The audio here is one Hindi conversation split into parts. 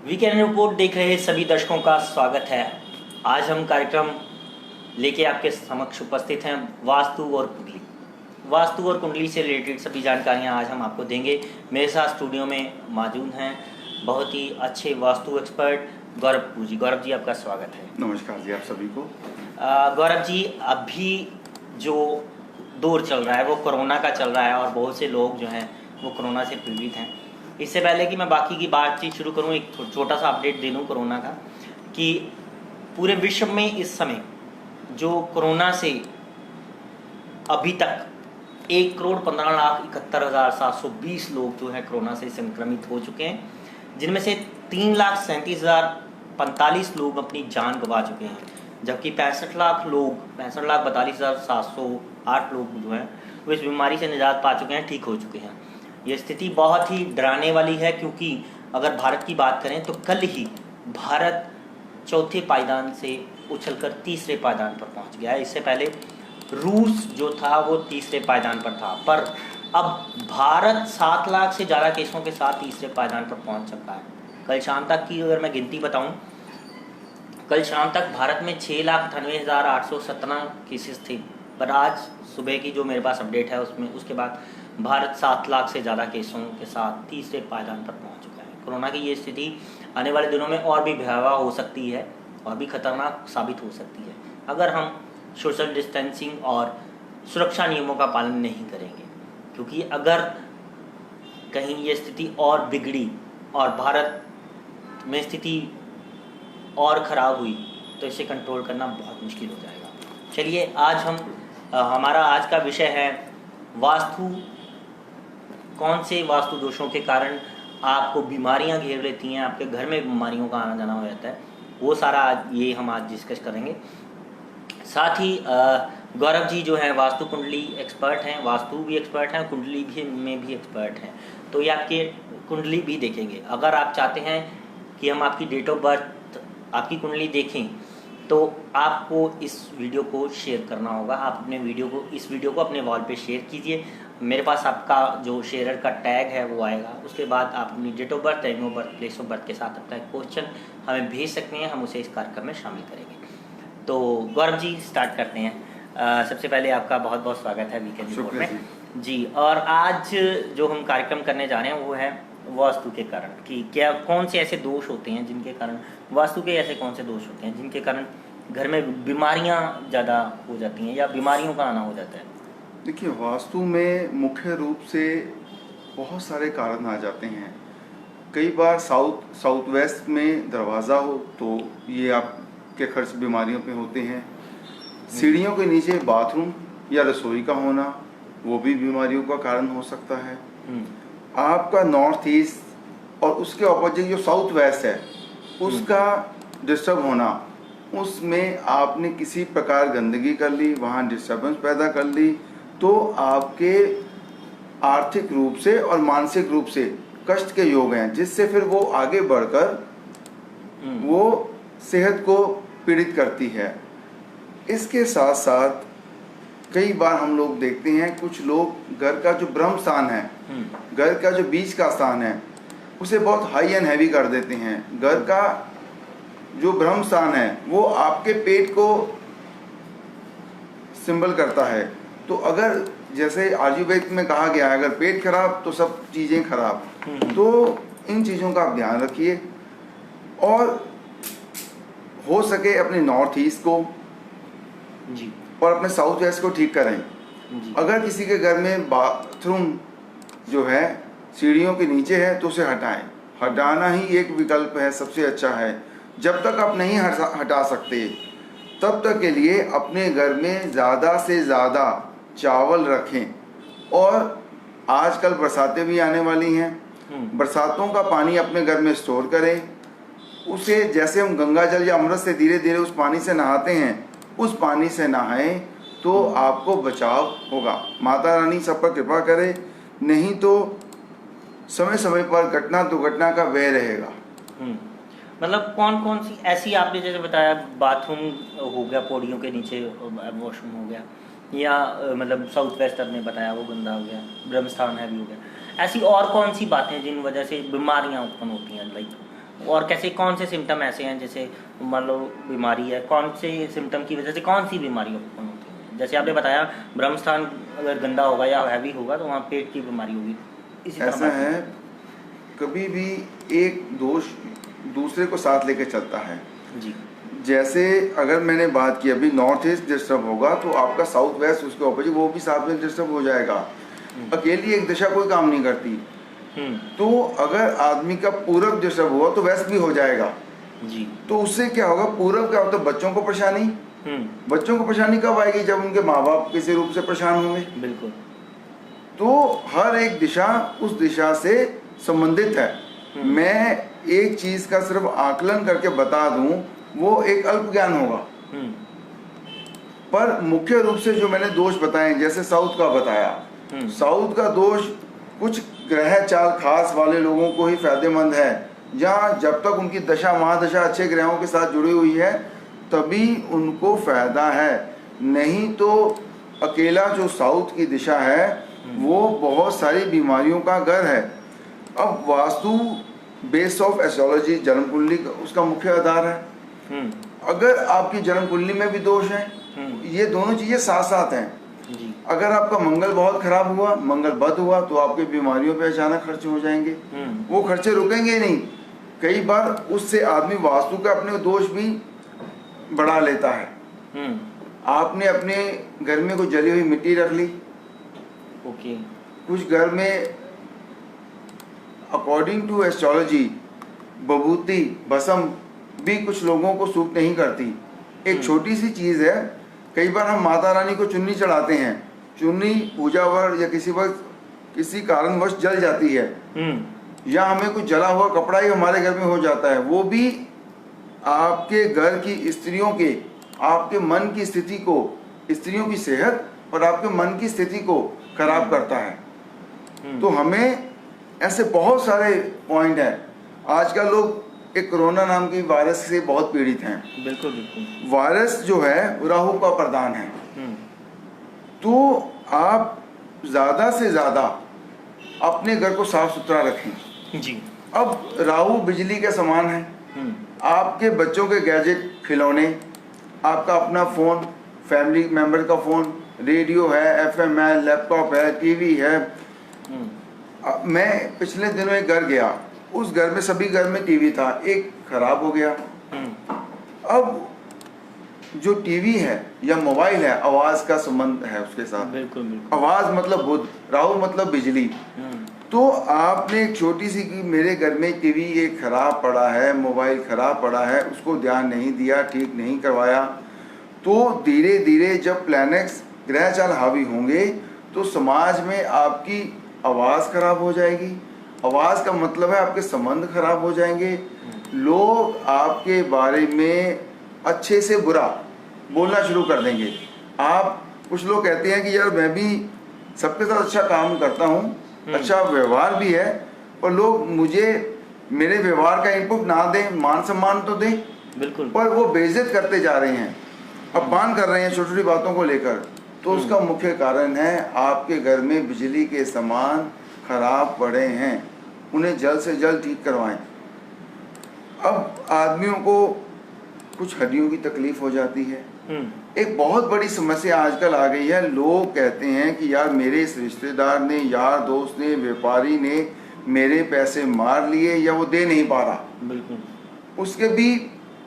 वीकेंड रिपोर्ट देख रहे सभी दर्शकों का स्वागत है। आज हम कार्यक्रम लेके आपके समक्ष उपस्थित हैं वास्तु और कुंडली से रिलेटेड सभी जानकारियां आज हम आपको देंगे। मेरे साथ स्टूडियो में मौजूद हैं बहुत ही अच्छे वास्तु एक्सपर्ट गौरव जी। गौरव जी, आपका स्वागत है। नमस्कार जी, आप सभी को। गौरव जी, अभी जो दौर चल रहा है वो कोरोना का चल रहा है और बहुत से लोग जो हैं वो कोरोना से पीड़ित हैं। इससे पहले कि मैं बाकी की बातचीत शुरू करूं, एक छोटा सा अपडेट दे दूं कोरोना का कि पूरे विश्व में इस समय जो कोरोना से अभी तक 1,15,71,720 लोग जो हैं कोरोना से संक्रमित हो चुके हैं, जिनमें से 3,37,045 लोग अपनी जान गंवा चुके हैं, जबकि 65,42,708 लोग जो हैं वो इस बीमारी से निजात पा चुके हैं, ठीक हो चुके हैं। ये स्थिति बहुत ही डराने वाली है, क्योंकि अगर भारत की बात करें तो कल ही भारत चौथे पायदान से उछलकर तीसरे पायदान पर पहुंच गया है। इससे पहले रूस जो था वो तीसरे पायदान पर था, पर अब भारत 7 लाख से ज़्यादा केसों के साथ तीसरे पायदान पर पहुंच चुका है। कल शाम तक की अगर मैं गिनती बताऊं, कल शाम तक भारत में 6,98,817 केसेस थे, पर आज सुबह की जो मेरे पास अपडेट है उसके बाद भारत 7 लाख से ज़्यादा केसों के साथ तीसरे पायदान पर पहुंच चुका है। कोरोना की ये स्थिति आने वाले दिनों में और भी भयावह हो सकती है और भी खतरनाक साबित हो सकती है अगर हम सोशल डिस्टेंसिंग और सुरक्षा नियमों का पालन नहीं करेंगे, क्योंकि अगर कहीं ये स्थिति और बिगड़ी और भारत में स्थिति और ख़राब हुई तो इसे कंट्रोल करना बहुत मुश्किल हो जाएगा। चलिए, आज हमारा आज का विषय है वास्तु। कौन से वास्तु दोषों के कारण आपको बीमारियां घेर लेती हैं, आपके घर में बीमारियों का आना जाना हो जाता है, वो सारा ये हम आज डिस्कस करेंगे। साथ ही गौरव जी जो है वास्तु कुंडली एक्सपर्ट हैं, वास्तु भी एक्सपर्ट हैं, कुंडली भी में भी एक्सपर्ट हैं, तो ये आपके कुंडली भी देखेंगे। अगर आप चाहते हैं कि हम आपकी डेट ऑफ बर्थ, आपकी कुंडली देखें, तो आपको इस वीडियो को शेयर करना होगा। आप अपने इस वीडियो को अपने वॉल पे शेयर कीजिए। मेरे पास आपका जो शेयरर का टैग है वो आएगा। उसके बाद आप अपनी date of birth, time of birth, place of birth के साथ अपना क्वेश्चन हमें भेज सकते हैं, हम उसे इस कार्यक्रम में शामिल करेंगे। तो गौरव जी, स्टार्ट करते हैं। सबसे पहले आपका बहुत बहुत स्वागत है वीकेंड रिपोर्ट में जी। और आज जो हम कार्यक्रम करने जा रहे हैं वो है वास्तु के कारण, कि क्या कौन से ऐसे दोष होते हैं जिनके कारण, वास्तु के ऐसे कौन से दोष होते हैं जिनके कारण घर में बीमारियां ज़्यादा हो जाती हैं या बीमारियों का आना हो जाता है। देखिए, वास्तु में मुख्य रूप से बहुत सारे कारण आ जाते हैं। कई बार साउथ वेस्ट में दरवाज़ा हो तो ये आपके खर्च बीमारियों पे होते हैं। सीढ़ियों के नीचे बाथरूम या रसोई का होना वो भी बीमारियों का कारण हो सकता है। आपका नॉर्थ ईस्ट और उसके ऑपोजिट जो साउथ वेस्ट है उसका डिस्टर्ब होना, उसमें आपने किसी प्रकार गंदगी कर ली, वहाँ डिस्टर्बेंस पैदा कर ली, तो आपके आर्थिक रूप से और मानसिक रूप से कष्ट के योग हैं, जिससे फिर वो आगे बढ़कर वो सेहत को पीड़ित करती है। इसके साथ साथ कई बार हम लोग देखते हैं कुछ लोग घर का जो ब्रह्म स्थान है, घर का जो बीच का स्थान है, उसे बहुत हाई एंड हैवी कर देते हैं। घर का जो ब्रह्म स्थान है वो आपके पेट को सिंबल करता है। तो अगर जैसे आयुर्वेद में कहा गया है, अगर पेट खराब तो सब चीज़ें खराब। तो इन चीज़ों का आप ध्यान रखिए और हो सके अपने नॉर्थ ईस्ट को जी और अपने साउथ वेस्ट को ठीक करें जी। अगर किसी के घर में बाथरूम जो है सीढ़ियों के नीचे है तो उसे हटाएं। हटाना ही एक विकल्प है, सबसे अच्छा है। जब तक आप नहीं हटा सकते तब तक के लिए अपने घर में ज़्यादा से ज़्यादा चावल रखें। और आजकल बरसातें भी आने वाली हैं, बरसातों का पानी अपने घर में स्टोर करें। उसे जैसे हम गंगा जल या अमृत से धीरे धीरे उस पानी से नहाते हैं, उस पानी से नहाएं तो आपको बचाव होगा। माता रानी सब पर कृपा करे, नहीं तो समय समय पर घटना दुर्घटना का व्यय रहेगा। मतलब कौन कौन सी ऐसी, आपने जैसे बताया बाथरूम हो गया, पौड़ियों के नीचे वॉशरूम हो गया, या मतलब साउथ वेस्ट आपने बताया वो गंदा हो गया, ब्रह्मस्थान है भी हो गया, ऐसी और कौन सी बातें जिन वजह से बीमारियां उत्पन्न होती हैं, लाइक और कैसे कौन से सिम्टम ऐसे हैं, जैसे मान लो बीमारी है, कौन से सिम्टम की वजह से कौन सी बीमारी उत्पन्न होती है? जैसे आपने बताया ब्रह्म स्थान अगर गंदा होगा या हैवी होगा तो वहाँ पेट की बीमारी होगी। इसी तरह ऐसा है, कभी भी एक दोष दूसरे को साथ लेके चलता है जी। जैसे अगर मैंने बात की अभी नॉर्थ ईस्ट डिस्टर्ब होगा तो आपका साउथ वेस्ट उसके ऑपोजिट वो भी साथ में डिस्टर्ब हो जाएगा। अकेली एक दिशा कोई काम नहीं करती। तो अगर आदमी का पूरब डिस्टर्ब हुआ तो वेस्ट भी हो जाएगा जी। तो उससे क्या होगा, पूरब क्या होता है, बच्चों को परेशानी। बच्चों को परेशानी कब आएगी, जब उनके माँ बाप किसी रूप से परेशान होंगे। बिल्कुल। तो हर एक दिशा उस दिशा से संबंधित है। मैं एक चीज का सिर्फ आकलन करके बता दूं वो एक अल्प ज्ञान होगा, पर मुख्य रूप से जो मैंने दोष बताए, जैसे साउथ का बताया, साउथ का दोष कुछ ग्रह चाल खास वाले लोगों को ही फायदेमंद है, जहाँ जब तक उनकी दशा महादशा अच्छे ग्रहों के साथ जुड़ी हुई है तभी उनको फायदा है, नहीं तो अकेला जो साउथ की दिशा है वो बहुत सारी बीमारियों का घर है। अब वास्तु बेस ऑफ एस्ट्रोलॉजी जन्म कुंडली उसका मुख्य आधार है। अगर आपकी जन्म कुंडली में भी दोष है, ये दोनों चीजें साथ साथ हैं जी। अगर आपका मंगल बहुत खराब हुआ, मंगल बद हुआ तो आपके बीमारियों पे अचानक खर्चे हो जाएंगे। वो खर्चे रुकेंगे नहीं, कई बार उससे आदमी वास्तु का अपने दोष भी बढ़ा लेता है। आपने अपने घर में कुछ जली हुई मिट्टी रख ली, ओके, कुछ घर में अकॉर्डिंग टू एस्ट्रोलॉजी बभूति भस्म भी कुछ लोगों को सूट नहीं करती। एक छोटी सी चीज है, कई बार हम माता रानी को चुन्नी चढ़ाते हैं, चुन्नी पूजा वर्ष या किसी वक्त किसी कारणवश जल जाती है, या हमें कुछ जला हुआ कपड़ा ही हमारे घर में हो जाता है, वो भी आपके घर की स्त्रियों के, आपके मन की स्थिति को, स्त्रियों की सेहत और आपके मन की स्थिति को खराब करता है। तो हमें ऐसे बहुत सारे पॉइंट हैं। आजकल लोग एक कोरोना नाम की वायरस से बहुत पीड़ित हैं। बिल्कुल बिल्कुल। वायरस जो है राहु का प्रदान है। तो आप ज्यादा से ज्यादा अपने घर को साफ सुथरा रखें जी। अब राहु बिजली के समान है। आपके बच्चों के गैजेट, खिलौने, आपका अपना फोन, फैमिली मेंबर का फोन, रेडियो है, एफएम है, लैपटॉप है, टीवी है। मैं पिछले दिनों एक घर गया, उस घर में सभी घर में टीवी था, एक खराब हो गया। अब जो टीवी है या मोबाइल है, आवाज का संबंध है उसके साथ। बिल्कुल बिल्कुल। आवाज मतलब बुध, राहु मतलब बिजली। तो आपने एक छोटी सी की, मेरे घर में टीवी एक खराब पड़ा है, मोबाइल खराब पड़ा है, उसको ध्यान नहीं दिया, ठीक नहीं करवाया, तो धीरे धीरे जब प्लैनेट्स ग्रह चाल हावी होंगे तो समाज में आपकी आवाज खराब हो जाएगी। आवाज का मतलब है आपके संबंध खराब हो जाएंगे, लोग आपके बारे में अच्छे से बुरा बोलना शुरू कर देंगे। आप, कुछ लोग कहते हैं कि यार मैं भी सबके साथ अच्छा काम करता हूँ, अच्छा व्यवहार भी है, पर लोग मुझे मेरे व्यवहार का इनपुट ना दें, मान सम्मान तो दें, बिल्कुल, पर वो बेइज्जत करते जा रहे हैं, अपमान कर रहे हैं छोटी छोटी बातों को लेकर। तो उसका मुख्य कारण है आपके घर में बिजली के सामान खराब पड़े हैं, उन्हें जल्द से जल्द ठीक करवाएं। अब आदमियों को कुछ हड्डियों की तकलीफ हो जाती है। एक बहुत बड़ी समस्या आजकल आ गई है, लोग कहते हैं कि यार मेरे इस रिश्तेदार ने, यार दोस्त ने, व्यापारी ने मेरे पैसे मार लिए या वो दे नहीं पा रहा। बिल्कुल। उसके भी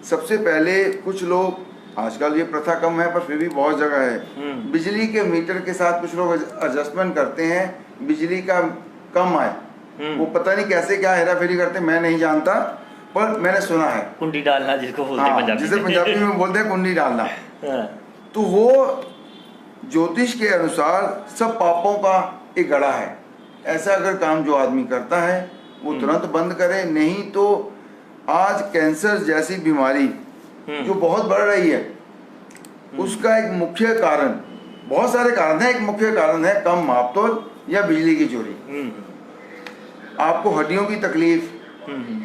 सबसे पहले कुछ लोग, आजकल ये प्रथा कम है पर फिर भी बहुत जगह है, बिजली के मीटर के साथ कुछ लोग एडजस्टमेंट करते हैं, बिजली का कम आए, वो पता नहीं कैसे क्या हेरा फेरी करते, मैं नहीं जानता, पर मैंने सुना है। कुंडी डालना जिसको बोलते हैं पंजाबी, जिसे पंजाबी में बोलते हैं कुंडी डालना। तो वो ज्योतिष के अनुसार सब पापों का एक गड़ा है। ऐसा अगर काम जो आदमी करता है वो तुरंत बंद करे, नहीं तो आज कैंसर जैसी बीमारी जो बहुत बढ़ रही है, उसका एक मुख्य कारण, बहुत सारे कारण है, एक मुख्य कारण है कम मापतोल या बिजली की चोरी। आपको हड्डियों की तकलीफ,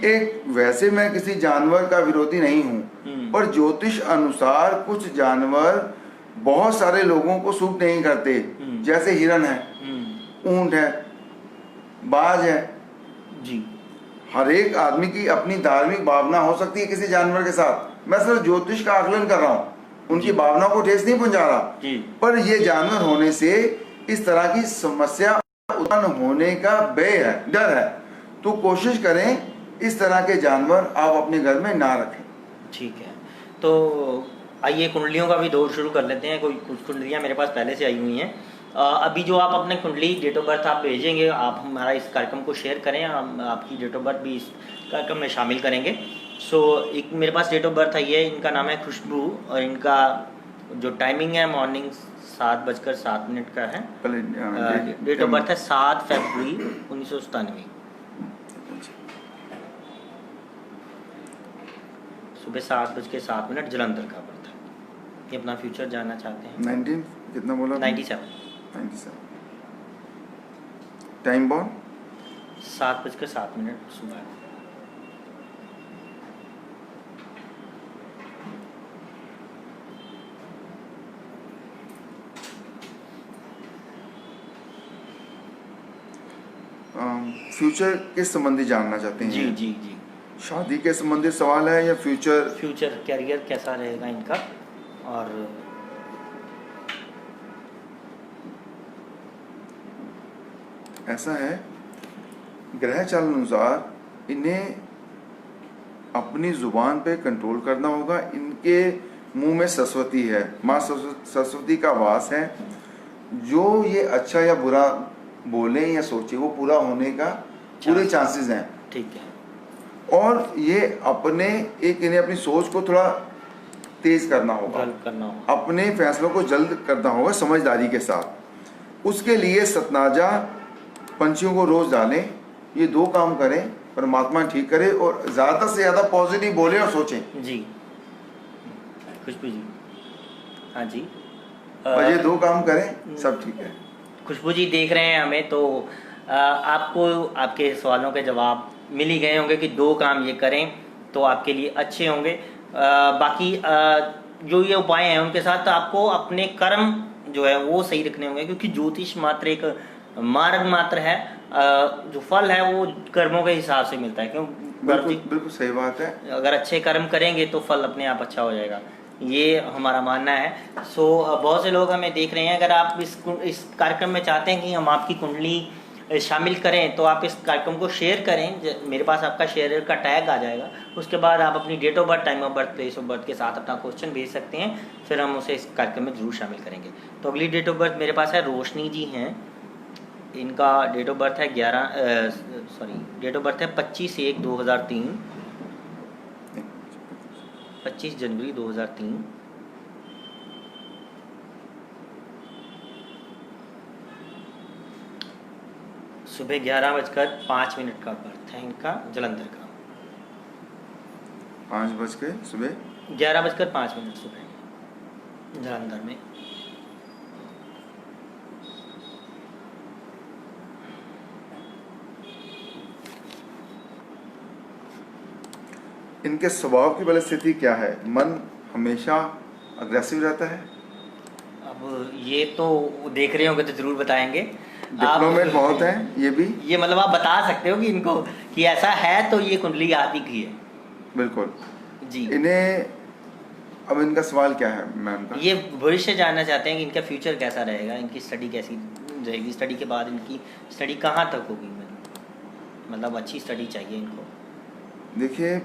एक, वैसे मैं किसी जानवर का विरोधी नहीं हूँ, पर ज्योतिष अनुसार कुछ जानवर बहुत सारे लोगों को सूट नहीं करते, जैसे हिरन है, ऊंट है, बाज है जी, हर एक आदमी की अपनी धार्मिक भावना हो सकती है किसी जानवर के साथ। मैं सिर्फ ज्योतिष का आकलन कर रहा हूँ, उनकी भावना को ठेस नहीं पहुंचा रहा। पर ये जानवर होने से इस तरह की समस्या उत्पन्न होने का भय है, डर है। तो कोशिश करें इस तरह के जानवर आप अपने घर में ना रखें। ठीक है, तो आइए कुंडलियों का भी दौर शुरू कर लेते हैं। कुछ कुंडलियाँ मेरे पास पहले से आई हुई हैं। अभी जो आप अपने कुंडली डेट ऑफ बर्थ आप भेजेंगे, आप हमारा इस कार्यक्रम को शेयर करें, हम आपकी डेट ऑफ बर्थ भी इस कार्यक्रम में शामिल करेंगे। एक मेरे पास डेट ऑफ बर्थ आई है, इनका नाम है खुशबू और इनका जो टाइमिंग है मॉर्निंग 7:07 का है। डेट ऑफ बर्थ है 7 फरवरी 1997, सुबह 7:07 जलंधर का बर्थ है। ये अपना फ्यूचर जानना चाहते हैं। 19 कितना बोला? 97। टाइम बॉर्न 7:07 सुबह। फ्यूचर के संबंधी जानना चाहते हैं? जी जी जी। शादी के संबंधित सवाल है या फ्यूचर कैरियर कैसा रहेगा इनका? और ऐसा है, ग्रह चाल अनुसार इन्हें अपनी जुबान पे कंट्रोल करना होगा। इनके मुंह में सरस्वती है, माँ सरस्वती का वास है। जो ये अच्छा या बुरा बोले या सोचे वो पूरा होने का पूरे चांसेस हैं। ठीक है। और ये इन्हें अपनी सोच को थोड़ा तेज करना होगा, अपने फैसलों को जल्द करना होगा समझदारी के साथ। उसके लिए सतनाजा पंछियों को रोज डालें। ये 2 काम करें, परमात्मा ठीक करे, और ज्यादा से ज्यादा पॉजिटिव बोले और सोचें। जी खुशबू जी। हाँ जी, और ये 2 काम करें, सब ठीक है। खुशबू जी देख रहे हैं हमें, तो आपको आपके सवालों के जवाब मिल ही गए होंगे कि 2 काम ये करें तो आपके लिए अच्छे होंगे। बाकी जो ये उपाय हैं उनके साथ आपको अपने कर्म जो है वो सही रखने होंगे, क्योंकि ज्योतिष मात्र एक मार्ग मात्र है। जो फल है वो कर्मों के हिसाब से मिलता है। क्यों? बिल्कुल सही बात है। अगर अच्छे कर्म करेंगे तो फल अपने आप अच्छा हो जाएगा, ये हमारा मानना है। बहुत से लोग हमें देख रहे हैं। अगर आप इस कार्यक्रम में चाहते हैं कि हम आपकी कुंडली शामिल करें तो आप इस कार्यक्रम को शेयर करें। मेरे पास आपका शेयर का टैग आ जाएगा। उसके बाद आप अपनी date of birth, time of birth, place of birth के साथ अपना क्वेश्चन भेज सकते हैं, फिर हम उसे इस कार्यक्रम में जरूर शामिल करेंगे। तो अगली डेट ऑफ बर्थ मेरे पास है रोशनी जी हैं। इनका डेट ऑफ बर्थ है 25/1/2003, 25 जनवरी 2003। सुबह 11:05 का बर्थ है इनका, जलंधर का। 11:05 सुबह जलंधर में। इनके स्वभाव की परिस्थिति क्या है? मन हमेशा अग्रेसिव रहता है? अब ये तो देख रहे होंगे तो जरूर बताएंगे। डिप्लोमेट बहुत हैं ये भी। ये मतलब आप बता सकते हो कि इनको कि ऐसा है, तो ये कुंडली आप ही की है। बिल्कुल जी। इन्हें अब इनका सवाल क्या है मैम का? ये भविष्य जानना चाहते हैं कि इनका फ्यूचर कैसा रहेगा, इनकी स्टडी कैसी रहेगी, स्टडी के बाद इनकी स्टडी कहाँ तक होगी, मतलब अच्छी स्टडी चाहिए इनको। देखिए,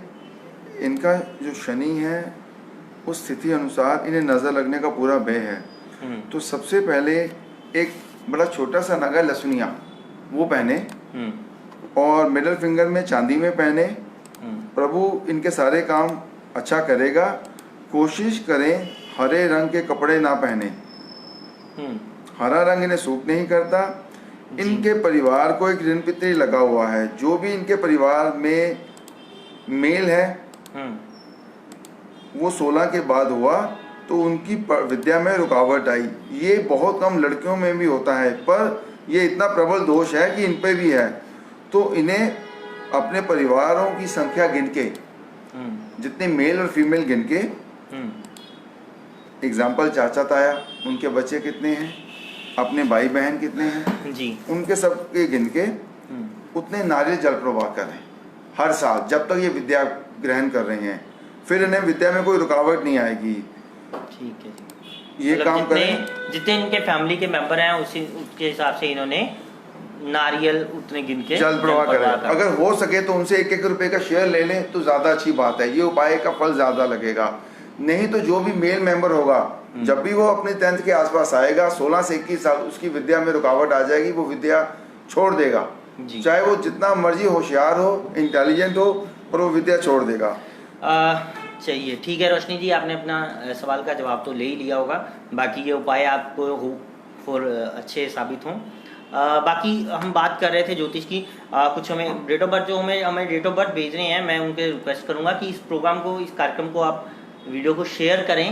इनका जो शनि है उस स्थिति अनुसार इन्हें नज़र लगने का पूरा भय है। तो सबसे पहले एक बड़ा छोटा सा नगा लहसुनिया वो पहने और मिडल फिंगर में चांदी में पहने। प्रभु इनके सारे काम अच्छा करेगा। कोशिश करें हरे रंग के कपड़े ना पहने, हरा रंग इन्हें सूट नहीं करता। इनके परिवार को एक ऋण पितरी लगा हुआ है। जो भी इनके परिवार में मेल है वो 16 के बाद हुआ तो उनकी विद्या में रुकावट आई। ये बहुत कम लड़कियों में भी होता है, पर ये इतना प्रबल दोष है कि इन पे भी है। तो इन्हें अपने परिवारों की संख्या गिन के, जितने मेल और फीमेल गिन के, एग्जाम्पल चाचा ताया उनके बच्चे कितने हैं, अपने भाई बहन कितने हैं जी, उनके सबके गिन के उतने नारियल जल प्रवाह करें। हर साल जब तक ये विद्या ग्रहण कर रहे हैं, फिर इन्हें विद्या में कोई रुकावट नहीं आएगी। ठीक है जी। ये मतलब काम करें। जितने इनके फैमिली के मेंबर हैं उसी उसके हिसाब से इन्होंने नारियल उतने गिन के जल प्रवाह करें। अगर हो सके तो उनसे 1-1 रुपए का शेयर ले लें तो ज़्यादा अच्छी बात है, ये उपाय का फल ज़्यादा लगेगा। नहीं तो जो भी मेल मेंबर होगा, जब भी वो अपने 10th के आसपास आएगा, 16 से 21 साल, उसकी विद्या में रुकावट आ जाएगी, वो विद्या छोड़ देगा। चाहे वो जितना मर्जी होशियार हो, इंटेलिजेंट हो, पर वो विद्या छोड़ देगा। चाहिए। ठीक है रोशनी जी, आपने अपना सवाल का जवाब तो ले ही लिया होगा। बाकी ये उपाय आपको हो फॉर अच्छे साबित हों। बाकी हम बात कर रहे थे ज्योतिष की। कुछ हमें डेट ऑफ बर्थ जो हमें डेट ऑफ बर्थ भेज रहे हैं, मैं उनके रिक्वेस्ट करूंगा कि इस प्रोग्राम को, इस कार्यक्रम को आप वीडियो को शेयर करें।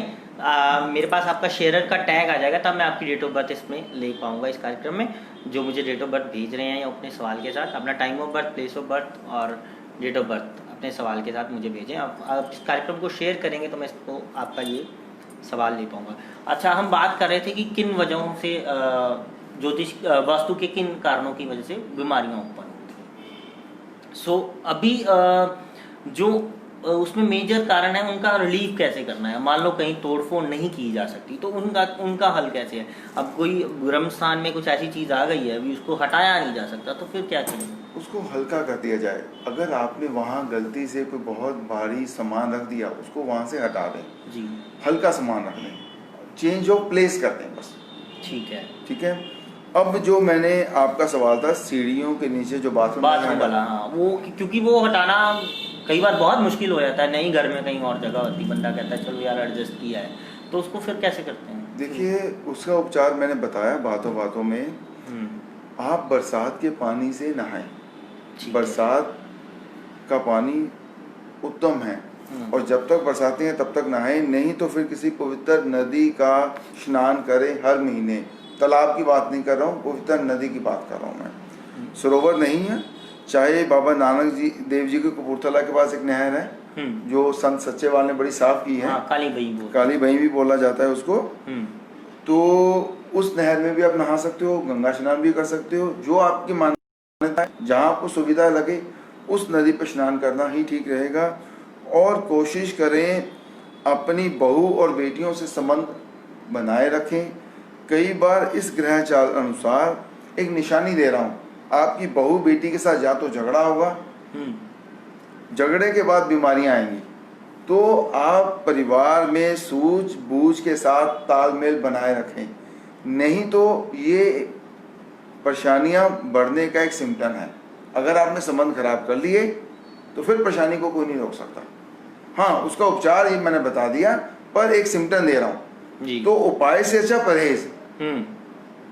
मेरे पास आपका शेयरर का टैग आ जाएगा, तब मैं आपकी डेट ऑफ बर्थ इसमें ले पाऊंगा इस कार्यक्रम में। जो मुझे डेट ऑफ बर्थ भेज रहे हैं अपने सवाल के साथ, अपना time of birth, place of birth और डेट ऑफ बर्थ अपने सवाल के साथ मुझे भेजें। आप इस कार्यक्रम को शेयर करेंगे तो मैं इसको आपका ये सवाल ले पाऊंगा। अच्छा, हम बात कर रहे थे कि किन वजहों से ज्योतिष वास्तु के किन कारणों की वजह से बीमारियां उत्पन्न होती हैं। सो अभी जो उसमें मेजर कारण है, उनका रिलीफ कैसे करना है। मान लो कहीं तोड़फोड़ नहीं की जा सकती, तो उनका हल कैसे है। अब कोई ब्रह्म स्थान में कुछ ऐसी चीज आ गई है, अभी उसको हटाया नहीं जा सकता, तो फिर क्या करें। उसको हल्का कर दिया जाए। अगर आपने वहाँ गलती से कोई बहुत भारी सामान रख दिया, उसको वहाँ से हटा दें जी। हल्का सामान रख दें, चेंज ऑफ प्लेस कर दें बस। ठीक है, ठीक है। अब जो मैंने आपका सवाल था सीढ़ियों के नीचे जो बाथरूम वाला, हाँ, वो क्योंकि वो हटाना कई बार बहुत मुश्किल हो जाता है। नहीं घर में कहीं और जगह होती, बंदा कहता है चलो यार एडजस्ट किया है, तो उसको फिर कैसे करते हैं। देखिए, उसका उपचार मैंने बताया बातों बातों में। आप बरसात के पानी से नहाएं। बरसात का पानी उत्तम है, और जब तक बरसाती हैं तब तक नहाएं। नहीं तो फिर किसी पवित्र नदी का स्नान करें हर महीने। तालाब की बात नहीं कर रहा हूँ, पवित्र नदी की बात कर रहा हूँ मैं। सरोवर नहीं है, चाहे बाबा नानक जी देव जी के कपूरथला के पास एक नहर है जो संत सच्चेवाल ने बड़ी साफ की है। काली बही भी बोला जाता है उसको। तो उस नहर में भी आप नहा सकते हो, गंगा स्नान भी कर सकते हो। जो आपकी मान्यता है, जहाँ आपको सुविधा लगे उस नदी पर स्नान करना ही ठीक रहेगा। और कोशिश करें अपनी बहू और बेटियों से संबंध बनाए रखें। कई बार इस ग्रह चाल अनुसार एक निशानी दे रहा हूँ, आपकी बहू बेटी के साथ या तो झगड़ा होगा, झगड़े के बाद बीमारियां आएंगी। तो आप परिवार में सूझबूझ के साथ तालमेल बनाए रखें, नहीं तो ये परेशानियां बढ़ने का एक सिम्टम है। अगर आपने संबंध खराब कर लिए तो फिर परेशानी को कोई नहीं रोक सकता। हाँ, उसका उपचार ही मैंने बता दिया, पर एक सिम्टम दे रहा हूँ। तो उपाय से अच्छा परहेज।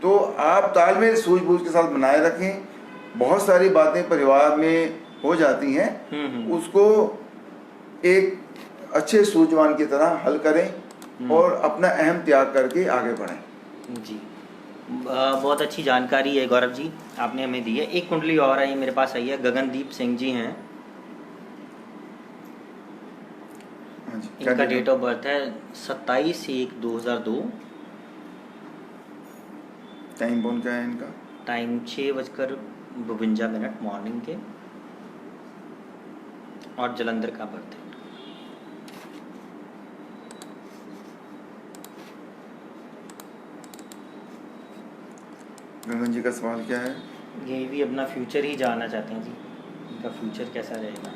तो आप तालमेल सूझबूझ के साथ बनाए रखें। बहुत सारी बातें परिवार में हो जाती हैं, उसको एक अच्छे सूझवान की तरह हल करें और अपना अहम त्याग करके आगे बढ़ें। जी, बहुत अच्छी जानकारी है गौरव जी आपने हमें दी है। एक कुंडली और आई मेरे पास आई है, गगनदीप सिंह जी हैं। इनका डेट ऑफ बर्थ है 27/1/2002। टाइम बोन क्या है इनका? टाइम 6:52 मॉर्निंग के, और जलंधर का बर्थ है। गगन जी का सवाल क्या है? ये भी अपना फ्यूचर ही जानना चाहते हैं जी, इनका फ्यूचर कैसा रहेगा।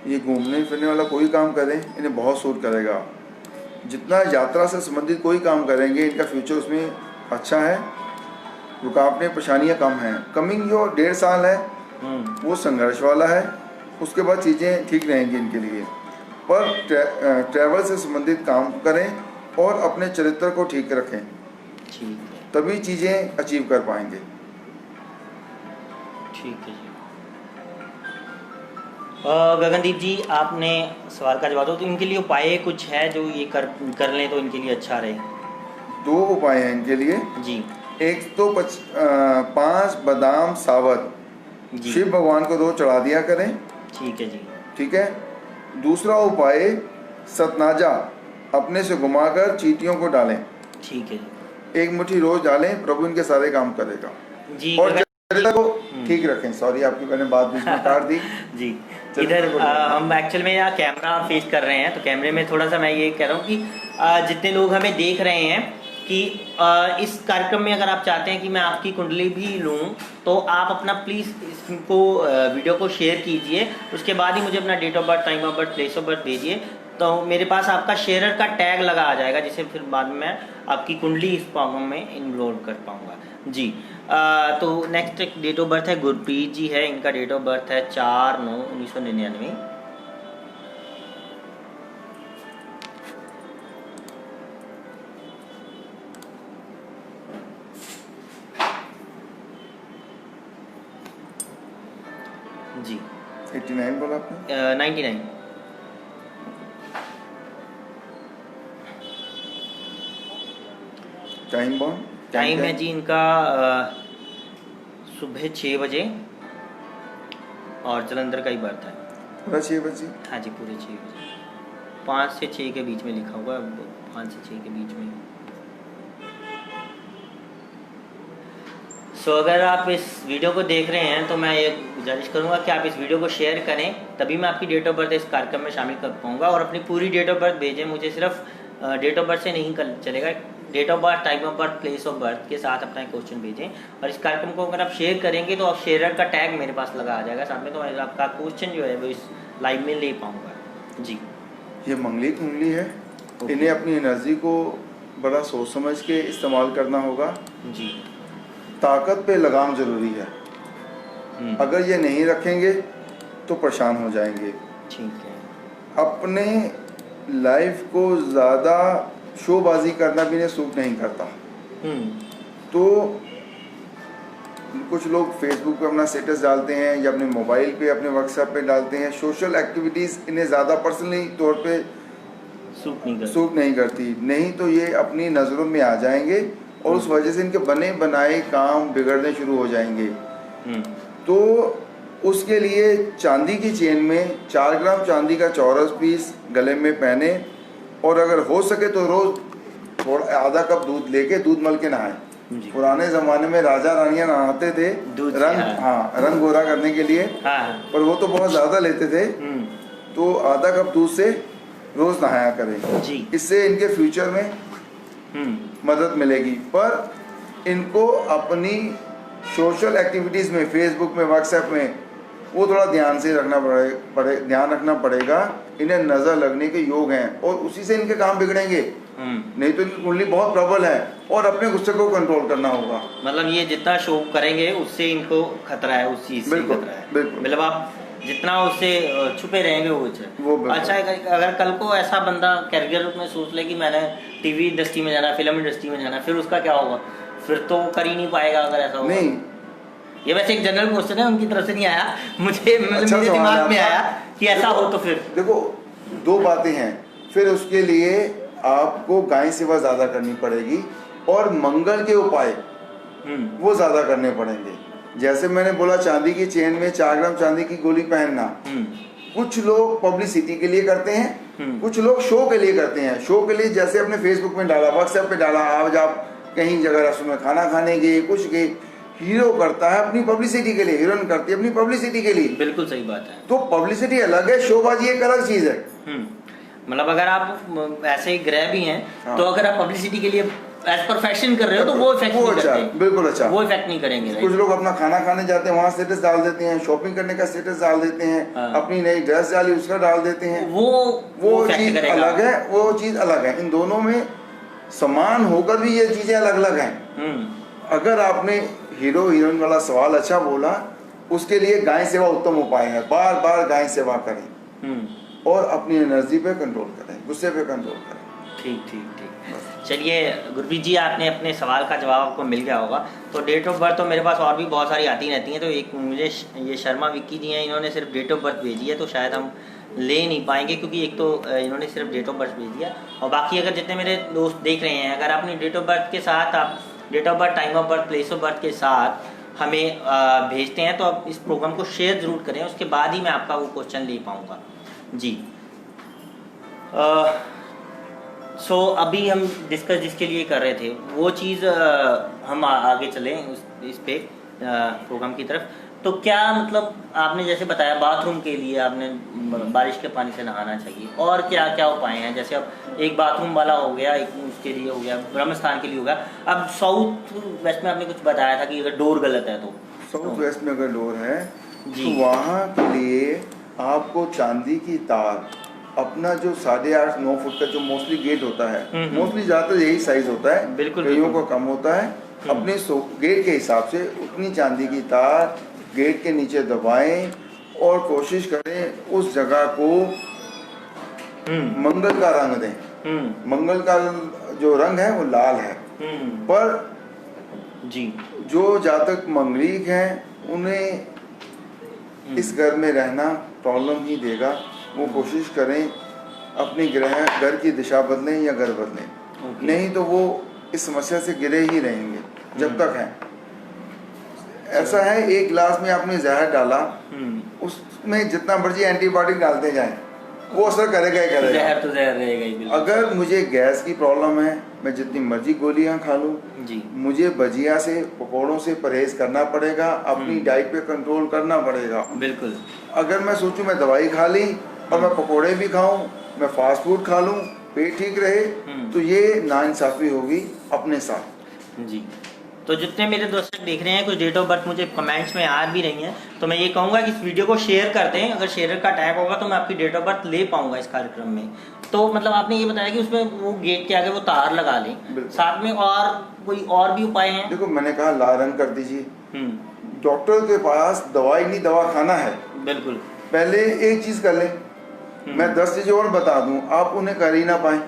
ये घूमने फिरने वाला कोई काम करें, इन्हें बहुत सूट करेगा। जितना यात्रा से संबंधित कोई काम करेंगे, इनका फ्यूचर उसमें अच्छा है। रुकावटें परेशानियाँ कम हैं। कमिंग जो 1.5 साल है वो संघर्ष वाला है, उसके बाद चीज़ें ठीक रहेंगी इनके लिए। पर ट्रैवल से संबंधित काम करें और अपने चरित्र को ठीक रखें, तभी चीज़ें अचीव कर पाएंगे। ठीक है जी। गगनदीप जी, आपने सवाल का जवाब दो, तो इनके लिए उपाय कुछ है जो ये कर लें तो इनके लिए अच्छा रहे। 2 उपाय हैं इनके लिए जी। एक तो 5 बादाम साबत शिव भगवान को रोज चढ़ा दिया करें। ठीक है जी। ठीक है। दूसरा उपाय सतनाजा अपने से घुमाकर चींटियों को डालें। ठीक है जी। एक मुट्ठी रोज डालें, प्रभु इनके सारे काम करेगा। जी और चरित्र को ठीक रखें। सॉरी आपकी मैंने बात बीच में काट दी। जी, इधर हम एक्चुअल में यहाँ कैमरा फेस कर रहे हैं, तो कैमरे में थोड़ा सा मैं ये कह रहा हूँ कि जितने लोग हमें देख रहे हैं कि इस कार्यक्रम में अगर आप चाहते हैं कि मैं आपकी कुंडली भी लूँ, तो आप अपना प्लीज़ इसको वीडियो को शेयर कीजिए। उसके बाद ही मुझे अपना date of birth, time of birth, place of birth भेजिए, तो मेरे पास आपका शेयरर का टैग लगा आ जाएगा, जिसे फिर बाद में मैं आपकी कुंडली इस प्रोग्राम में इन्वॉल्व कर पाऊँगा जी। तो नेक्स्ट डेट ऑफ बर्थ है गुरप्रीत जी है, इनका डेट ऑफ बर्थ है 4/9/1999। जी 89 बोला आपने? 99। टाइम बॉन्ड टाइम है जी इनका सुबह 6 बजे, और जलंधर का ही बर्थ है। पूरा 6 बजे? हाँ जी, पूरे 6 बजे, 5 से 6 के बीच में लिखा हुआ है, 5 से 6 के बीच में। सो अगर आप इस वीडियो को देख रहे हैं तो मैं ये गुजारिश करूंगा कि आप इस वीडियो को शेयर करें, तभी मैं आपकी डेट ऑफ बर्थ इस कार्यक्रम में शामिल कर पाऊंगा। और अपनी पूरी डेट ऑफ बर्थ भेजें, मुझे सिर्फ डेट ऑफ बर्थ से नहीं चलेगा, date of birth, time of birth, place of birth के साथ अपना क्वेश्चन भेजें। और इस कार्यक्रम को अगर आप शेयर करेंगे तो आप शेयरर का टैग मेरे पास लगा आ जाएगा साथ में, तो आपका क्वेश्चन जो है वो इस लाइव में ले पाऊंगा जी। ये मंगली कुंडली है, इन्हें अपनी एनर्जी को बड़ा सोच समझ के इस्तेमाल करना होगा जी। ताकत पे लगाम जरूरी है, अगर ये नहीं रखेंगे तो परेशान हो जाएंगे। ठीक है। अपने लाइफ को ज़्यादा शोबाजी करना भी इन्हें सूट नहीं करता। तो कुछ लोग फेसबुक पे अपना स्टेटस डालते हैं या अपने मोबाइल पे, अपने व्हाट्सएप पे डालते हैं। सोशल एक्टिविटीज़ इन्हें ज़्यादा पर्सनली तौर पे सूट नहीं करती, नहीं तो ये अपनी नज़रों में आ जाएंगे और उस वजह से इनके बने बनाए काम बिगड़ने शुरू हो जाएंगे। तो उसके लिए चांदी की चेन में 4 ग्राम चांदी का चौरस पीस गले में पहने, और अगर हो सके तो रोज थोड़ा आधा कप दूध लेके दूध मल के नहाएं। पुराने जमाने में राजा रानियां नहाते थे रंग गोरा करने के लिए, पर वो तो बहुत ज्यादा लेते थे, तो आधा कप दूध से रोज नहाया करें। इससे इनके फ्यूचर में मदद मिलेगी। पर इनको अपनी सोशल एक्टिविटीज में, फेसबुक में, व्हाट्सएप में, वो थोड़ा ध्यान से ध्यान रखना पड़ेगा। इन्हें नजर लगने के योग हैं और उसी से इनके काम बिगड़ेंगे, नहीं तो इनकी कुंडली बहुत प्रबल है और अपने गुस्से को कंट्रोल करना होगा। मतलब ये जितना शो करेंगे उससे इनको खतरा है, उस चीज से खतरा है। बिल्कुल। मतलब आप जितना उससे छुपे रहेंगे वो अच्छा। अगर कल को ऐसा बंदा कैरियर रूप में सोच ले कि मैंने टीवी इंडस्ट्री में जाना, फिल्म इंडस्ट्री में जाना, फिर उसका क्या होगा? फिर तो कर ही नहीं पाएगा अगर ऐसा होगा। नहीं, ये वैसे एक जनरल क्वेश्चन है, उनकी तरफ से नहीं आया, मुझे मेरे दिमाग में आया कि ऐसा हो तो फिर देखो 2 बातें हैं। फिर उसके लिए आपको गाय सेवा ज्यादा करनी पड़ेगी और मंगल के उपाय वो ज्यादा करने पड़ेंगे। जैसे मैंने बोला, चांदी की चेन में 4 ग्राम चांदी की गोली पहनना, कुछ लोग पब्लिसिटी के लिए करते हैं, कुछ लोग शो के लिए करते हैं। शो के लिए जैसे अपने फेसबुक में डाला, व्हाट्सएप पे डाला, आज आप कहीं जगह रसोई में खाना खाने गए, कुछ गए। हीरो करता है अपनी पब्लिसिटी के लिए, हीरोइन करती है अपनी पब्लिसिटी के लिए। बिल्कुल सही बात है। तो पब्लिसिटी अलग है, शोबाजी एक अलग चीज है। मतलब अगर आप ऐसे ही ग्रह भी हैं तो अगर आप पब्लिसिटी के लिए एज पर फैशन कर रहे हो तो वो इफेक्ट नहीं करते। बिल्कुल अच्छा, वो इफेक्ट नहीं करेंगे। कुछ लोग अपना खाना खाने जाते हैं, वहाँ स्टेटस डाल देते हैं, शॉपिंग करने का स्टेटस डाल देते हैं, अपनी नई ड्रेस डाली उसका डाल देते हैं। वो चीज अलग है, वो चीज अलग है। इन दोनों में समान होकर भी ये चीजें अलग अलग हैं। अगर आपने हीरो हीरोइन वाला सवाल अच्छा बोला, उसके लिए गाय सेवा उत्तम उपाय है। बार बार गाय सेवा करें और अपनी एनर्जी पे कंट्रोल करें, गुस्से पे कंट्रोल करें। ठीक। चलिए गुरप्रीत जी, आपने अपने सवाल का जवाब आपको मिल गया होगा। तो डेट ऑफ बर्थ तो मेरे पास और भी बहुत सारी आती रहती हैं, तो एक मुझे ये शर्मा विक्की जी हैं, इन्होंने सिर्फ डेट ऑफ बर्थ भेजी है, तो शायद हम ले नहीं पाएंगे क्योंकि एक तो इन्होंने सिर्फ डेट ऑफ बर्थ भेज दिया। और बाकी अगर जितने मेरे दोस्त देख रहे हैं, अगर अपनी डेट ऑफ बर्थ के साथ, आप date of birth, time of birth, place of birth के साथ हमें भेजते हैं, तो आप इस प्रोग्राम को शेयर ज़रूर करें, उसके बाद ही मैं आपका वो क्वेश्चन ले पाऊँगा जी। सो अभी हम डिस्कस जिसके लिए कर रहे थे वो चीज़ हम आगे चलें इस पे प्रोग्राम की तरफ। तो क्या मतलब आपने जैसे बताया बाथरूम के लिए आपने बारिश के पानी से नहाना चाहिए, और क्या क्या उपाय हैं? जैसे अब एक बाथरूम वाला हो गया, एक उसके लिए हो गया, ब्रह्म स्थान के लिए हो गया। अब साउथ वेस्ट में आपने कुछ बताया था कि अगर डोर गलत है तो साउथ वेस्ट में अगर डोर है जी। तो वहाँ के लिए आपको चांदी की तार अपना जो 8.5-9 फुट का जो मोस्टली गेट होता है, मोस्टली ज़्यादातर यही साइज होता है, बिल्कुल कईयों को कम होता है, अपने गेट के हिसाब से उतनी चांदी की तार गेट के नीचे दबाएं और कोशिश करें उस जगह को मंगल का रंग दें। मंगल का जो रंग है वो लाल है, पर जी जो जातक मंगलिक हैं उन्हें इस घर में रहना प्रॉब्लम ही देगा। वो कोशिश करें अपनी घर की दिशा बदलें या घर बदलें, नहीं तो वो इस समस्या से गिरे ही रहेंगे जब तक हैं। ऐसा है, एक गिलास में आपने जहर डाला, उसमें जितना मर्जी एंटीबायोटिक डालते जाएं वो असर करेगा ही करेगा। जहर तो जहर रहेगा ही। अगर मुझे गैस की प्रॉब्लम है, मैं जितनी मर्जी गोलियां खा लूं, मुझे भजिया से पकौड़ों से परहेज करना पड़ेगा, अपनी डाइट पे कंट्रोल करना पड़ेगा। बिल्कुल। अगर मैं सोचूं मैं दवाई खा ली और मैं पकौड़े भी खाऊं, मैं फास्ट फूड खा लूं, पेट ठीक रहे, तो ये नाइंसाफी होगी अपने साथ। जी। तो जितने मेरे दोस्त देख रहे हैं, कुछ डेट ऑफ बर्थ मुझे कमेंट्स में आ भी रही हैं, तो मैं ये कहूँगा कि इस वीडियो को शेयर कर दें। अगर शेयर का टैग होगा तो मैं आपकी डेट ऑफ बर्थ ले पाऊंगा इस कार्यक्रम में। तो मतलब आपने ये बताया कि उसमें वो गेट के आगे वो तार लगा लें, साथ में और कोई और भी उपाय हैं? देखो, मैंने कहा लाल रंग कर दीजिए। डॉक्टर के पास दवाई नहीं दवा खाना है, बिल्कुल। पहले एक चीज कर लें, मैं 10 चीजें और बता दूं, आप उन्हें कर ही ना पाए।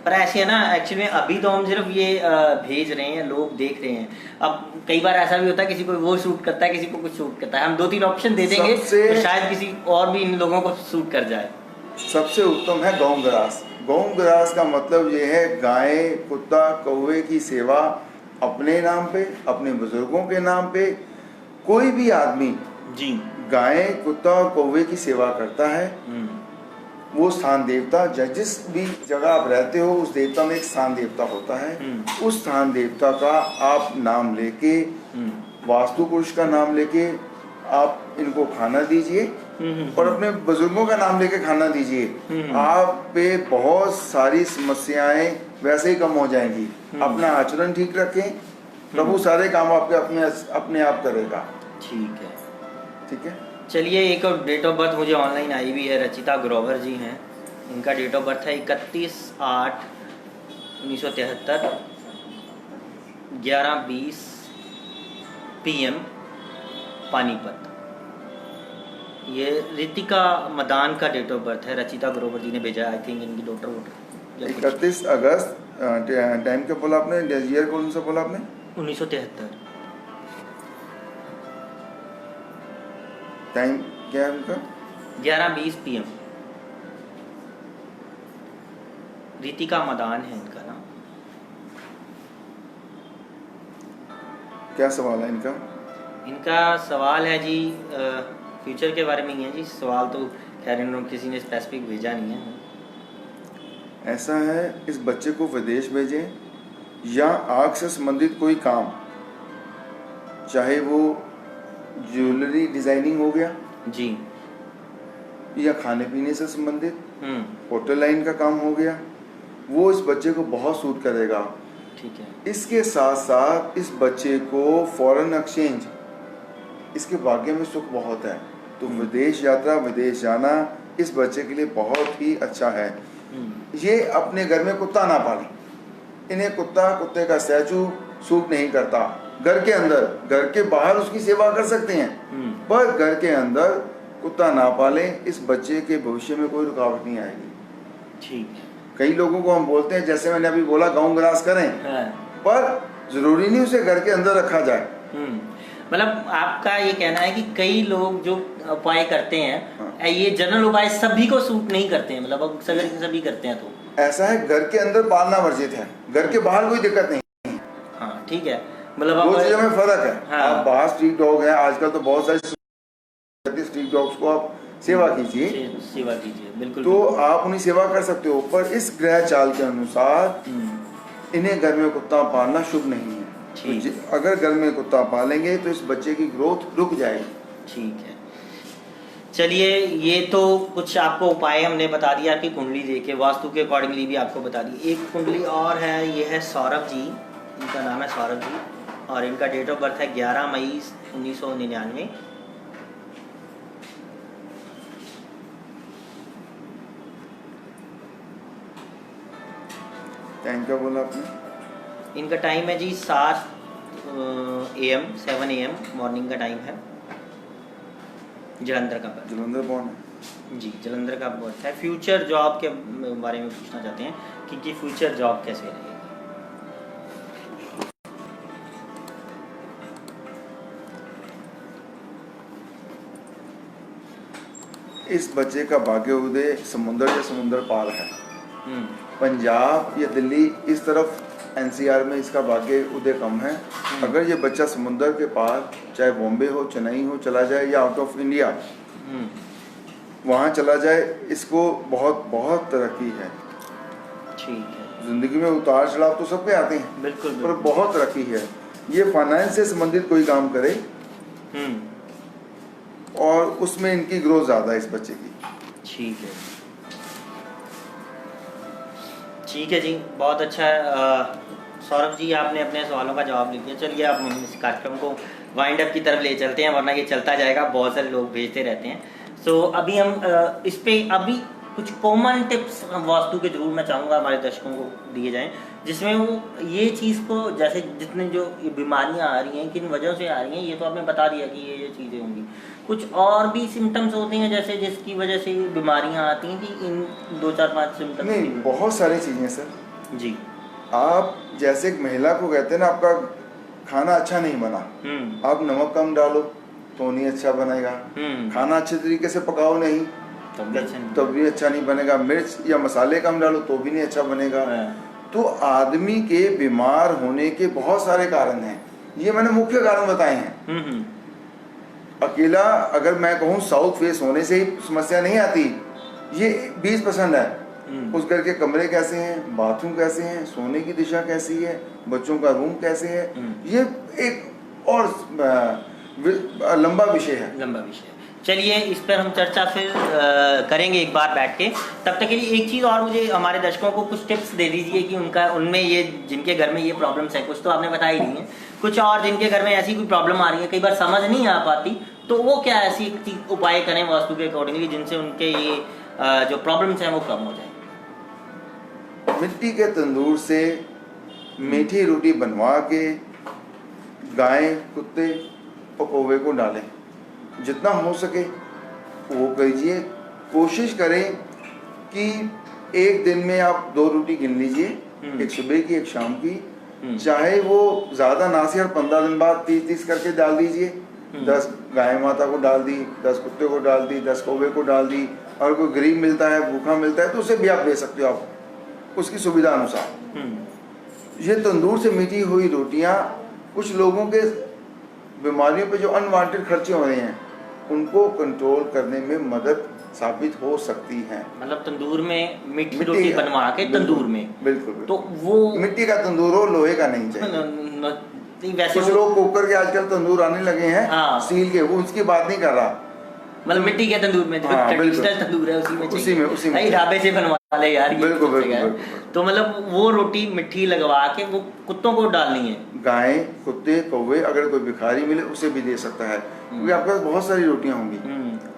पर ऐसे है ना, एक्चुअली में अभी तो हम सिर्फ ये भेज रहे हैं, लोग देख रहे हैं। अब कई बार ऐसा भी होता है किसी को वो शूट करता है, किसी को कुछ शूट करता है। हम 2-3 ऑप्शन दे देंगे तो शायद किसी और भी इन लोगों को शूट कर जाए। सबसे उत्तम है गौ ग्रास। गौ ग्रास का मतलब ये है गाय, कुत्ता, कौवे की सेवा अपने नाम पे, अपने बुजुर्गों के नाम पे। कोई भी आदमी जी गाय, कुत्ता और कौवे की सेवा करता है, वो स्थान देवता, जिस भी जगह आप रहते हो उस देवता में एक स्थान देवता होता है। उस स्थान देवता का आप नाम लेके, वास्तु पुरुष का नाम लेके आप इनको खाना दीजिए और अपने बुजुर्गों का नाम लेके खाना दीजिए। आप पे बहुत सारी समस्याएं वैसे ही कम हो जाएंगी। अपना आचरण ठीक रखें, प्रभु सारे काम आपके अपने आप करेगा। ठीक है, ठीक है। चलिए, एक और डेट ऑफ बर्थ मुझे ऑनलाइन आई हुई है, रचिता ग्रोवर जी हैं। इनका डेट ऑफ बर्थ है 31/8/1973, 11:20 PM, पानीपत। ये रितिका मदान का डेट ऑफ बर्थ है, रचिता ग्रोवर जी ने भेजा। आई थिंक इनकी डॉटर 31 अगस्त। टाइम क्या बोला आपने, ईयर कौन सा बोला आपने? 1973। टाइम क्या है उनका? 11:20 PM। रितिका मदान है इनका नाम। क्या सवाल है इनका? इनका सवाल है जी, फ्यूचर के बारे में ही है जी सवाल। तो खैर इन्होंने किसी ने स्पेसिफिक भेजा नहीं है। ऐसा है, इस बच्चे को विदेश भेजें या आँख से संबंधित कोई काम, चाहे वो ज्वेलरी डिजाइनिंग हो गया जी, या खाने पीने से संबंधित होटल लाइन का काम हो गया, वो इस बच्चे को बहुत सूट करेगा। ठीक है। इसके साथ साथ इस बच्चे को फॉरेन एक्सचेंज, इसके भाग्य में सुख बहुत है, तो विदेश यात्रा, विदेश जाना इस बच्चे के लिए बहुत ही अच्छा है। ये अपने घर में कुत्ता ना पालें, इन्हें कुत्ते का स्टैचू सूट नहीं करता। घर के अंदर, घर के बाहर उसकी सेवा कर सकते हैं, पर घर के अंदर कुत्ता ना पालें, इस बच्चे के भविष्य में कोई रुकावट नहीं आएगी। ठीक है। कई लोगों को हम बोलते हैं, जैसे मैंने अभी बोला, गाँव ग्रास करें, पर जरूरी नहीं उसे घर के अंदर रखा जाए। मतलब आपका ये कहना है कि कई लोग जो उपाय करते हैं, ये जनरल उपाय सभी को सूट नहीं करते हैं, मतलब अगर सभी करते हैं तो ऐसा है, घर के अंदर पालना वर्जित है, घर के बाहर कोई दिक्कत नहीं। हाँ, ठीक है। मतलब दो चीजों में फर्क है। हाँ। आप बाहर स्ट्रीट डॉग है, आजकल तो बहुत सारे स्ट्रीट डॉग्स को आप सेवा कीजिए, सेवा कीजिए, बिल्कुल। तो आप उन्हें सेवा कर सकते हो। पर इस ग्रह चाल के अनुसार इन्हें घर में कुत्ता पालना शुभ नहीं है। तो अगर घर में कुत्ता पालेंगे तो इस बच्चे की ग्रोथ रुक जाएगी। ठीक है, चलिए ये तो कुछ आपको उपाय हमने बता दिया, आपकी कुंडली देके वास्तु के अकॉर्डिंगली भी आपको बता दी। एक कुंडली और है, ये है सौरभ जी, इनका नाम है सौरभ जी और इनका डेट ऑफ बर्थ है 11 मई 1999। टाइम क्या बोला आपने? इनका टाइम है जी 7 AM 7 AM मॉर्निंग का टाइम है। जलंधर का बर्थ। जलंधर कौन है? जी जलंधर का बर्थ है। फ्यूचर जॉब के बारे में पूछना चाहते हैं कि फ्यूचर जॉब कैसे रहेगी। इस बच्चे का भाग्य उदय समुंदर या समुंदर पार है। पंजाब या दिल्ली इस तरफ NCR में इसका भाग्य उदय कम है। अगर ये बच्चा समुंदर के पार, चाहे बॉम्बे हो, चेन्नई हो, चला जाए या आउट ऑफ इंडिया वहाँ चला जाए, इसको बहुत बहुत तरक्की है। ठीक है, जिंदगी में उतार चढ़ाव तो सबके आते हैं, बिल्कुल, पर बहुत तरक्की है। ये फाइनेंस से संबंधित कोई काम करे और उसमें इनकी ग्रोथ ज़्यादा है इस बच्चे की। ठीक है, ठीक है जी, बहुत अच्छा है। सौरभ जी आपने अपने सवालों का जवाब लिख दिया। चलिए अब हम इस कार्यक्रम को वाइंड अप की तरफ ले चलते हैं, वरना ये चलता जाएगा, बहुत सारे लोग भेजते रहते हैं। सो अभी हम इस पे अभी कुछ कॉमन टिप्स वास्तु के जरूर मैं चाहूँगा हमारे दर्शकों को दिए जाएं, जिसमें वो ये चीज़ को, जैसे जितने जो ये बीमारियाँ आ रही हैं, किन वजह से आ रही हैं, ये तो आपने बता दिया कि ये चीज़ें होंगी। कुछ और भी सिम्टम्स होते हैं जैसे जिसकी वजह से बीमारियाँ आती हैं, कि इन 2-4-5 सिम्टम्स? नहीं, बहुत सारी चीज़ें सर जी। आप जैसे एक महिला को कहते हैं ना, आपका खाना अच्छा नहीं बना, आप नमक कम डालो तो नहीं अच्छा बनेगा। खाना अच्छे तरीके से पकाओ नहीं तब भी अच्छा नहीं बनेगा। मिर्च या मसाले कम डालो तो भी नहीं अच्छा बनेगा। तो आदमी के बीमार होने के बहुत सारे कारण हैं, ये मैंने मुख्य कारण बताए हैं। अकेला अगर मैं कहूँ साउथ फेस होने से ही समस्या नहीं आती, ये 20% है। उस घर के कमरे कैसे हैं, बाथरूम कैसे हैं, सोने की दिशा कैसी है, बच्चों का रूम कैसे है, ये एक और लंबा विषय है। लंबा विषय। चलिए इस पर हम चर्चा फिर करेंगे एक बार बैठ के। तब तक के लिए एक चीज़ और, मुझे हमारे दर्शकों को कुछ टिप्स दे दीजिए कि उनमें ये, जिनके घर में ये प्रॉब्लम्स है, कुछ तो आपने बता ही दी है, कुछ और जिनके घर में ऐसी कोई प्रॉब्लम आ रही है, कई बार समझ नहीं आ पाती, तो वो क्या ऐसी उपाय करें वास्तु के अकॉर्डिंगली जिनसे उनके ये जो प्रॉब्लम्स हैं वो कम हो जाए। मिट्टी के तंदूर से मीठी रोटी बनवा के गाय, कुत्ते और कौवे को डालें, जितना हो सके वो कीजिए। कोशिश करें कि एक दिन में आप 2 रोटी गिन लीजिए, एक सुबह की एक शाम की, चाहे वो ज़्यादा ना से, 15 दिन बाद 30-30 करके डाल दीजिए। 10 गाय माता को डाल दी, 10 कुत्ते को डाल दी, 10 कौवे को डाल दी। और कोई गरीब मिलता है, भूखा मिलता है, तो उसे भी आप दे सकते हो, आप उसकी सुविधा अनुसार। ये तंदूर से मीठी हुई रोटियां कुछ लोगों के बीमारियों पे जो अनवांटेड खर्चे हो रहे हैं उनको कंट्रोल करने में मदद साबित हो सकती हैं। मतलब तंदूर में मिट्टी रोटी बनवा के तंदूर में, बिल्कुल, तो वो मिट्टी का तंदूर हो, लोहे का नहीं चाहिए। वैसे कुछ लोग कुकर के आजकल तंदूर आने लगे हैं, स्टील के, वो उसकी बात नहीं कर रहा। मतलब मिट्टी के तंदूर में, ट्रेडिशनल तंदूर है उसी में ढाबे से बनवा ले यार, बिल्कुल। तो मतलब वो रोटी मिट्टी लगवा के वो कुत्तों को डालनी है। गाय, कुत्ते, कौवे, अगर कोई भिखारी मिले उसे भी दे सकता है, क्योंकि आपके पास बहुत सारी रोटियां होंगी।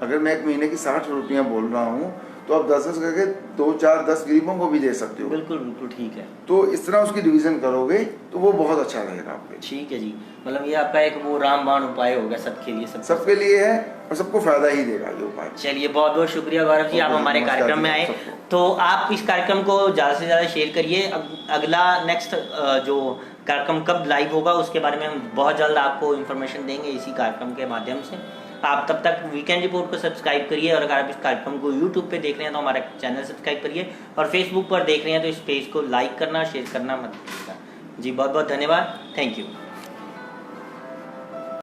अगर मैं एक महीने की 60 रोटियां बोल रहा हूँ तो आप 10-10 करके 2-4-10 गरीबों को भी दे सकते हो। बिल्कुल बिल्कुल, ठीक है। तो इस तरह उसकी डिवीजन करोगे तो वो बहुत अच्छा रहेगा आपके। ठीक है जी, मतलब ये आपका एक वो रामबाण उपाय होगा सबके लिए, सबके लिए है और सबको फायदा ही देगा ये उपाय। चलिए बहुत बहुत शुक्रिया गौरव जी, आप हमारे कार्यक्रम में आए। तो आप इस कार्यक्रम को ज़्यादा से ज़्यादा शेयर करिए। अगला नेक्स्ट जो कार्यक्रम कब लाइव होगा उसके बारे में हम बहुत जल्द आपको इन्फॉर्मेशन देंगे इसी कार्यक्रम के माध्यम से। आप तब तक वीकेंड रिपोर्ट को सब्सक्राइब करिए, और अगर आप इस कार्यक्रम को यूट्यूब पे देख रहे हैं तो हमारा चैनल सब्सक्राइब करिए, और फेसबुक पर देख रहे हैं तो इस पेज को लाइक करना, शेयर करना मत भूलिएगा। जी बहुत बहुत धन्यवाद, थैंक यू।